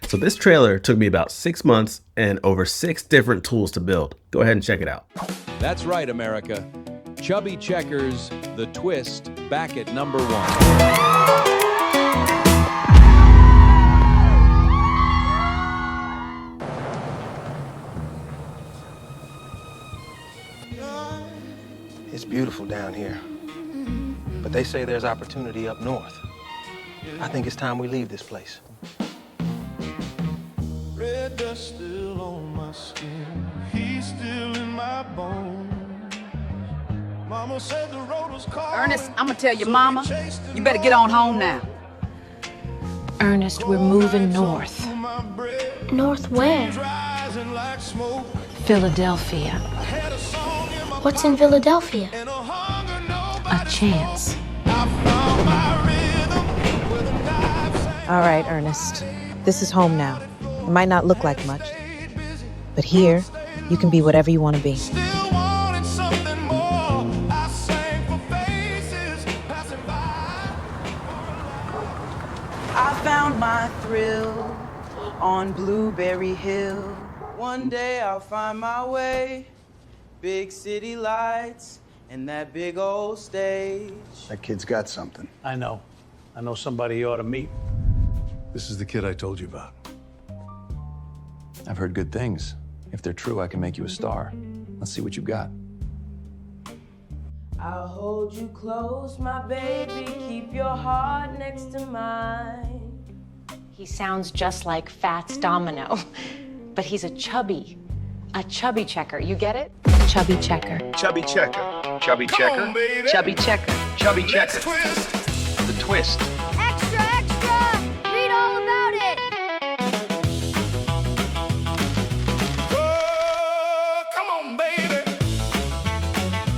So this trailer took me about 6 months and over 6 different tools to build. Go ahead and check it out. That's right, America. Chubby Checker's The Twist, back at number 1. It's beautiful down here, but they say there's opportunity up north. I think it's time we leave this place. Red dust still on my skin, he's still in my bones. Mama said the road was cold. Ernest, I'm gonna tell your mama, you better get on home now. Ernest, we're moving north. North where? Philadelphia. What's in Philadelphia? A chance. All right, Ernest. This is home now. It might not look like much, but here, you can be whatever you want to be. I found my thrill on Blueberry Hill. One day I'll find my way. Big city lights and that big old stage. That kid's got something. I know somebody you ought to meet. This is the kid I told you about. I've heard good things. If they're true, I can make you a star. Let's see what you've got. I'll hold you close, my baby. Keep your heart next to mine. He sounds just like Fats Domino, but he's a chubby checker. You get it? Chubby Checker. Chubby Checker. Chubby Checker. On, Chubby Checker. Chubby Checker. The Twist. Extra, extra! Read all about it! Oh, come on, baby.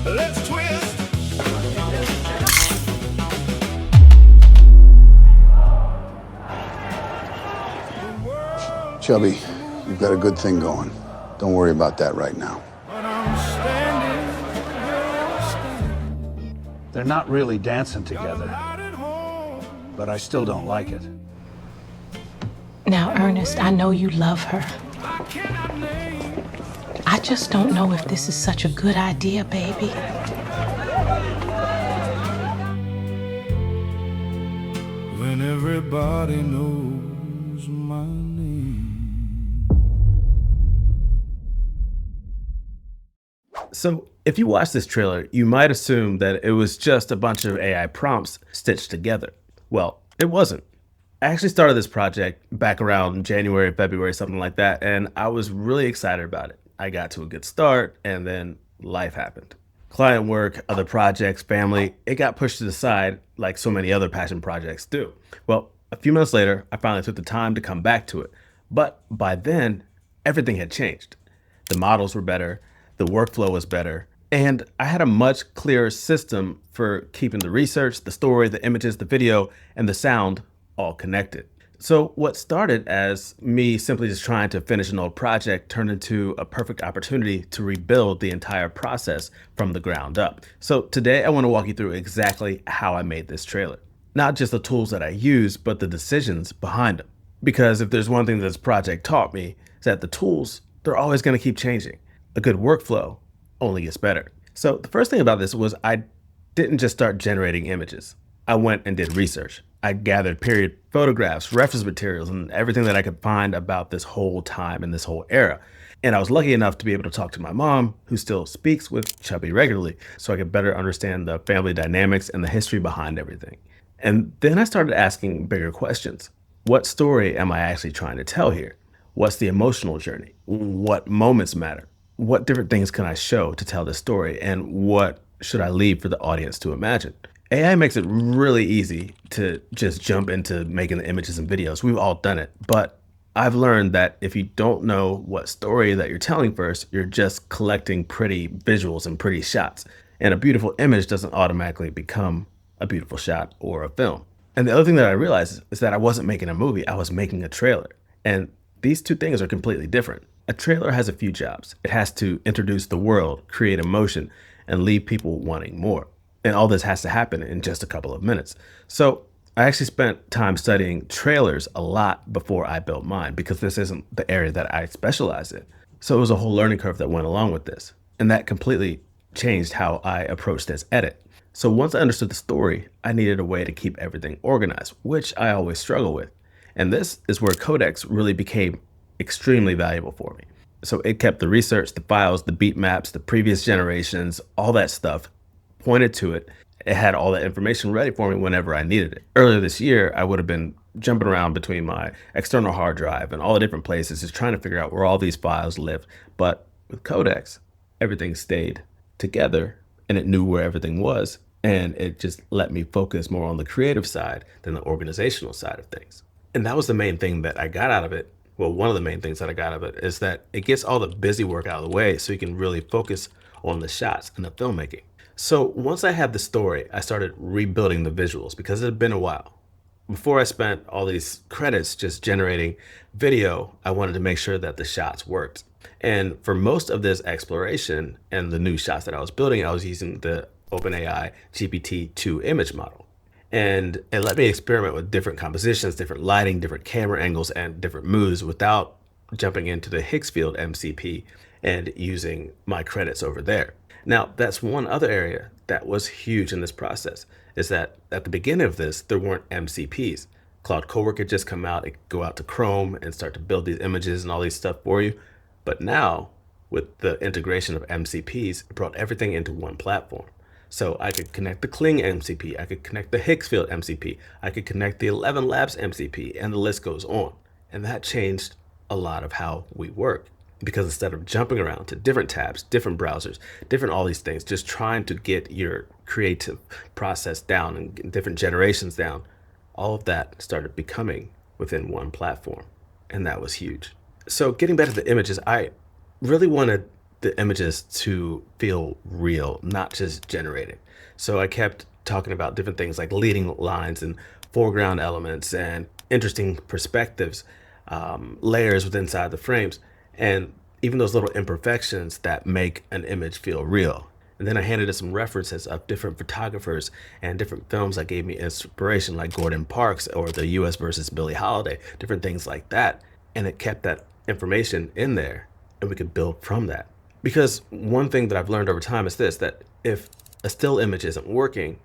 Let's twist. Chubby, you've got a good thing going. Don't worry about that right now. They're not really dancing together, but I still don't like it. Now, Ernest, I know you love her. I just don't know if this is such a good idea, baby. When everybody knows my name. So if you watch this trailer, you might assume that it was just a bunch of AI prompts stitched together. Well, it wasn't. I actually started this project back around January, February, something like that, and I was really excited about it. I got to a good start, and then life happened. Client work, other projects, family, it got pushed to the side like so many other passion projects do. Well, a few months later, I finally took the time to come back to it. But by then, everything had changed. The models were better, the workflow was better, and I had a much clearer system for keeping the research, the story, the images, the video, and the sound all connected. So what started as me simply just trying to finish an old project turned into a perfect opportunity to rebuild the entire process from the ground up. So today I want to walk you through exactly how I made this trailer. Not just the tools that I use, but the decisions behind them. Because if there's one thing this project taught me, is that the tools, they're always going to keep changing. A good workflow only gets better. So the first thing about this was I didn't just start generating images. I went and did research. I gathered period photographs, reference materials, and everything that I could find about this whole time and this whole era. And I was lucky enough to be able to talk to my mom, who still speaks with Chubby regularly, so I could better understand the family dynamics and the history behind everything. And then I started asking bigger questions. What story am I actually trying to tell here? What's the emotional journey? What moments matter? What different things can I show to tell this story? And what should I leave for the audience to imagine? AI makes it really easy to just jump into making the images and videos. We've all done it, but I've learned that if you don't know what story that you're telling first, you're just collecting pretty visuals and pretty shots. And a beautiful image doesn't automatically become a beautiful shot or a film. And the other thing that I realized is that I wasn't making a movie, I was making a trailer. And these two things are completely different. A trailer has a few jobs. It has to introduce the world, create emotion, and leave people wanting more. And all this has to happen in just a couple of minutes. So I actually spent time studying trailers a lot before I built mine because this isn't the area that I specialize in. So it was a whole learning curve that went along with this. And that completely changed how I approached this edit. So once I understood the story, I needed a way to keep everything organized, which I always struggle with. And this is where Codex really became extremely valuable for me. So it kept the research, the files, the beat maps, the previous generations, all that stuff pointed to it. It had all that information ready for me whenever I needed it. Earlier this year, I would have been jumping around between my external hard drive and all the different places, just trying to figure out where all these files lived. But with Codex, everything stayed together and it knew where everything was. And it just let me focus more on the creative side than the organizational side of things. And that was the main thing that I got out of it. Well, one of the main things that I got out of it is that it gets all the busy work out of the way so you can really focus on the shots and the filmmaking. So once I had the story, I started rebuilding the visuals because it had been a while. Before I spent all these credits just generating video, I wanted to make sure that the shots worked. And for most of this exploration and the new shots that I was building, I was using the OpenAI GPT-2 image model. And it let me experiment with different compositions, different lighting, different camera angles, and different moves without jumping into the Higgsfield MCP and using my credits over there. Now, that's one other area that was huge in this process, is that at the beginning of this, there weren't MCPs. Cloud Cowork had just come out, it could go out to Chrome and start to build these images and all these stuff for you. But now, with the integration of MCPs, it brought everything into one platform. So I could connect the Kling MCP, I could connect the Higgsfield MCP, I could connect the 11 Labs MCP, and the list goes on. And that changed a lot of how we work. Because instead of jumping around to different tabs, different browsers, different all these things, just trying to get your creative process down and get different generations down, all of that started becoming within one platform. And that was huge. So getting back to the images, I really wanted the images to feel real, not just generated. So I kept talking about different things like leading lines and foreground elements and interesting perspectives, layers within inside the frames, and even those little imperfections that make an image feel real. And then I handed it some references of different photographers and different films that gave me inspiration, like Gordon Parks or the US versus Billie Holiday, different things like that. And it kept that information in there and we could build from that. Because one thing that I've learned over time is this, that if a still image isn't working,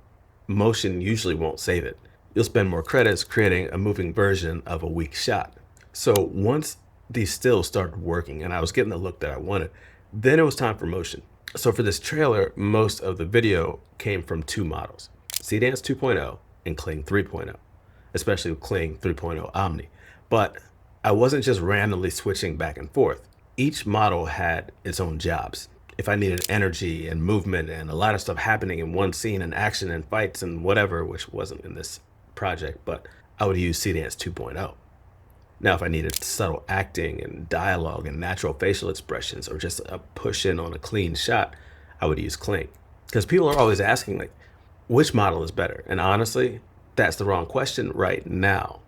motion usually won't save it. You'll spend more credits creating a moving version of a weak shot. So once these stills started working and I was getting the look that I wanted, then it was time for motion. So for this trailer, most of the video came from two models, Seedance 2.0 and Kling 3.0, especially with Kling 3.0 Omni. But I wasn't just randomly switching back and forth. Each model had its own jobs. If I needed energy and movement and a lot of stuff happening in one scene and action and fights and whatever, which wasn't in this project, but I would use Seedance 2.0. Now, if I needed subtle acting and dialogue and natural facial expressions or just a push in on a clean shot, I would use Kling. Because people are always asking, like, which model is better? And honestly, that's the wrong question right now.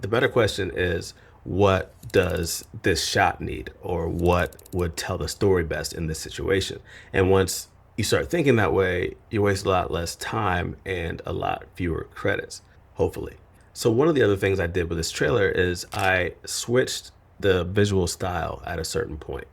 The better question is, what does this shot need, or what would tell the story best in this situation? And once you start thinking that way, you waste a lot less time and a lot fewer credits, hopefully. So one of the other things I did with this trailer is I switched the visual style at a certain point.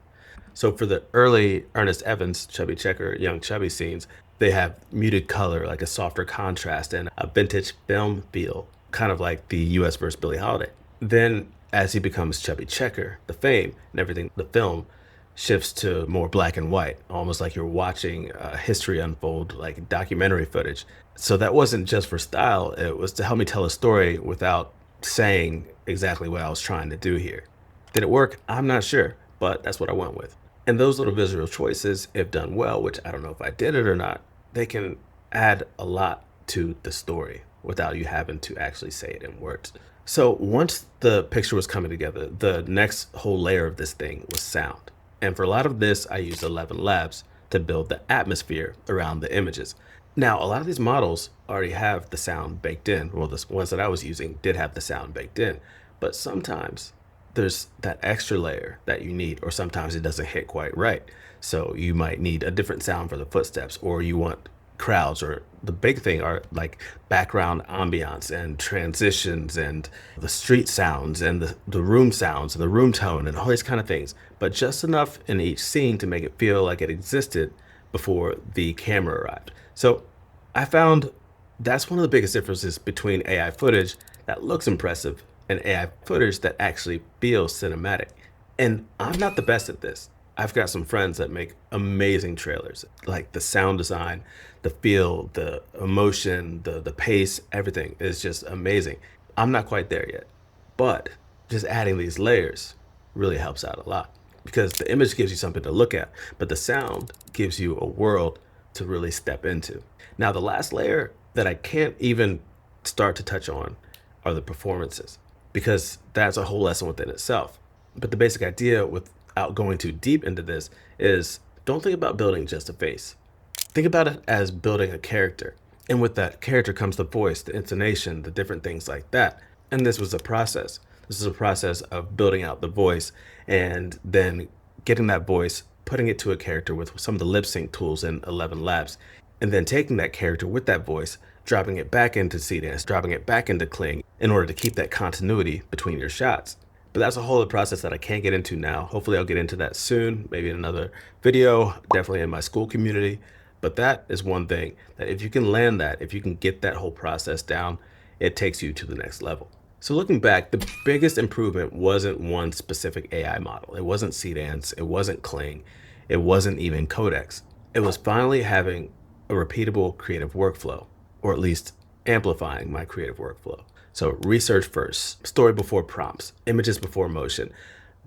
So for the early Ernest Evans, Chubby Checker, Young Chubby scenes, they have muted color, like a softer contrast and a vintage film feel, kind of like the US versus Billie Holiday. Then as he becomes Chubby Checker, the fame and everything, the film shifts to more black and white, almost like you're watching history unfold, like documentary footage. So that wasn't just for style, it was to help me tell a story without saying exactly what I was trying to do here. Did it work? I'm not sure, but that's what I went with. And those little visual choices, if done well, which I don't know if I did it or not, they can add a lot to the story without you having to actually say it in words. So once the picture was coming together, the next whole layer of this thing was sound. And for a lot of this, I used 11 Labs to build the atmosphere around the images. Now, a lot of these models already have the sound baked in. Well, the ones that I was using did have the sound baked in, but sometimes there's that extra layer that you need, or sometimes it doesn't hit quite right. So you might need a different sound for the footsteps, or you want crowds, or the big thing are like background ambiance and transitions and the street sounds and the room sounds and the room tone and all these kind of things, but just enough in each scene to make it feel like it existed before the camera arrived. So I found that's one of the biggest differences between AI footage that looks impressive and AI footage that actually feels cinematic. And I'm not the best at this. I've got some friends that make amazing trailers, like the sound design, the feel, the emotion, the pace, everything is just amazing. I'm not quite there yet, but just adding these layers really helps out a lot, because the image gives you something to look at, but the sound gives you a world to really step into. Now, the last layer that I can't even start to touch on are the performances, because that's a whole lesson within itself. But the basic idea, without going too deep into this, is don't think about building just a face. Think about it as building a character. And with that character comes the voice, the intonation, the different things like that. And this was a process. This is a process of building out the voice and then getting that voice, putting it to a character with some of the lip sync tools in 11 Labs, and then taking that character with that voice, dropping it back into Seedance, dropping it back into Kling in order to keep that continuity between your shots. But that's a whole other process that I can't get into now. Hopefully I'll get into that soon, maybe in another video, definitely in my school community. But that is one thing that if you can land that, if you can get that whole process down, it takes you to the next level. So looking back, the biggest improvement wasn't one specific AI model. It wasn't Seedance, it wasn't Kling, it wasn't even Codex. It was finally having a repeatable creative workflow, or at least amplifying my creative workflow. So research first, story before prompts, images before motion,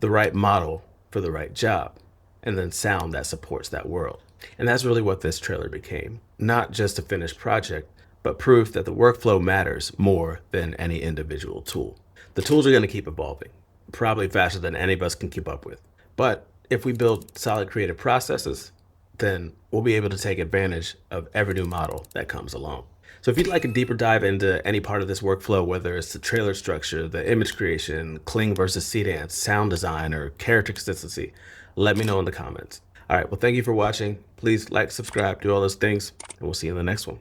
the right model for the right job, and then sound that supports that world. And that's really what this trailer became. Not just a finished project, but proof that the workflow matters more than any individual tool. The tools are going to keep evolving, probably faster than any of us can keep up with. But if we build solid creative processes, then we'll be able to take advantage of every new model that comes along. So if you'd like a deeper dive into any part of this workflow, whether it's the trailer structure, the image creation, Kling versus Seedance, sound design, or character consistency, let me know in the comments. All right, well, thank you for watching. Please like, subscribe, do all those things, and we'll see you in the next one.